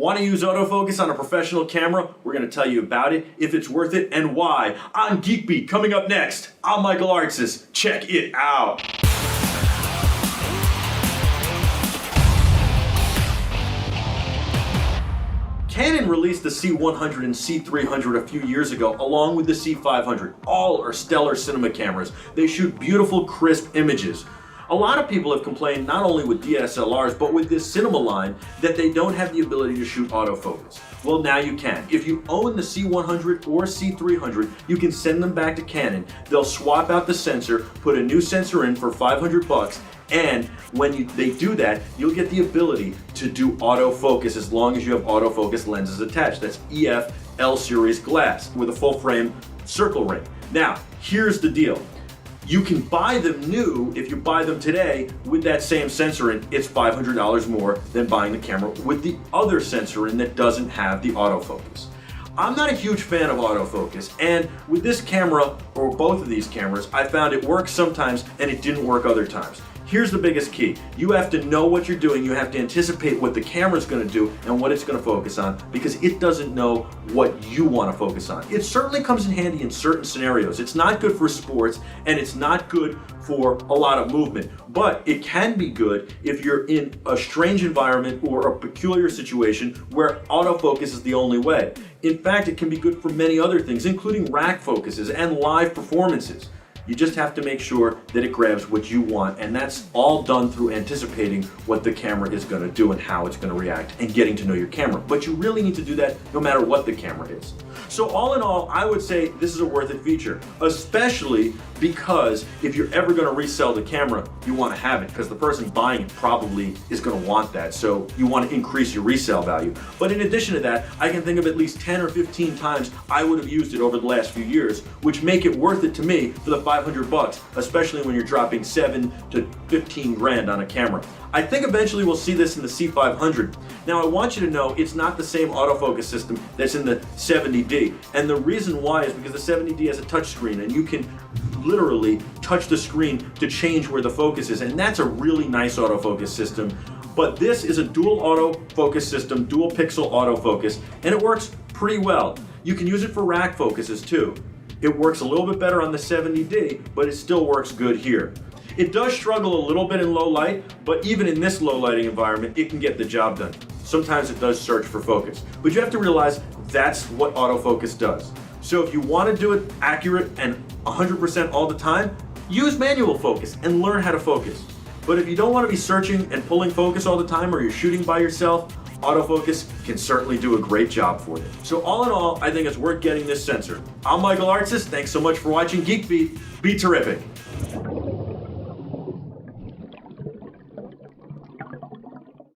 Want to use autofocus on a professional camera? We're going to tell you about it, if it's worth it, and why. On Geek Beat, coming up next. I'm Michael Artsis. Check it out. Canon released the C100 and C300 a few years ago, along with the C500. All are stellar cinema cameras. They shoot beautiful, crisp images. A lot of people have complained, not only with DSLRs, but with this cinema line, that they don't have the ability to shoot autofocus. Well, now you can. If you own the C100 or C300, you can send them back to Canon. They'll swap out the sensor, put a new sensor in for $500, and when they do that, you'll get the ability to do autofocus as long as you have autofocus lenses attached. That's EF L series glass with a full frame circle ring. Now, here's the deal. You can buy them new if you buy them today with that same sensor in. It's $500 more than buying the camera with the other sensor in that doesn't have the autofocus. I'm not a huge fan of autofocus, and with this camera, or both of these cameras, I found it works sometimes and it didn't work other times. Here's the biggest key. You have to know what you're doing. You have to anticipate what the camera's going to do and what it's going to focus on, because it doesn't know what you want to focus on. It certainly comes in handy in certain scenarios. It's not good for sports, and it's not good for a lot of movement, but it can be good if you're in a strange environment or a peculiar situation where autofocus is the only way. In fact, it can be good for many other things, including rack focuses and live performances. You just have to make sure that it grabs what you want, and that's all done through anticipating what the camera is going to do and how it's going to react and getting to know your camera. But you really need to do that no matter what the camera is. So all in all, I would say this is a worth it feature, especially because if you're ever going to resell the camera, you want to have it because the person buying it probably is going to want that. So you want to increase your resale value. But in addition to that, I can think of at least 10 or 15 times I would have used it over the last few years, which make it worth it to me for the $500, especially when you're dropping 7 to 15 grand on a camera. I think eventually we'll see this in the C500. Now I want you to know it's not the same autofocus system that's in the 70D. And the reason why is because the 70D has a touch screen and you can literally touch the screen to change where the focus is. And that's a really nice autofocus system. But this is a dual autofocus system, dual pixel autofocus, and it works pretty well. You can use it for rack focuses too. It works a little bit better on the 70D, but it still works good here. It does struggle a little bit in low light, but even in this low lighting environment, it can get the job done. Sometimes it does search for focus, but you have to realize that's what autofocus does. So if you want to do it accurate and 100% all the time, use manual focus and learn how to focus. But if you don't want to be searching and pulling focus all the time, or you're shooting by yourself, autofocus can certainly do a great job for you. So all in all, I think it's worth getting this sensor. I'm Michael Artsis. Thanks so much for watching Geek Beat. Be terrific.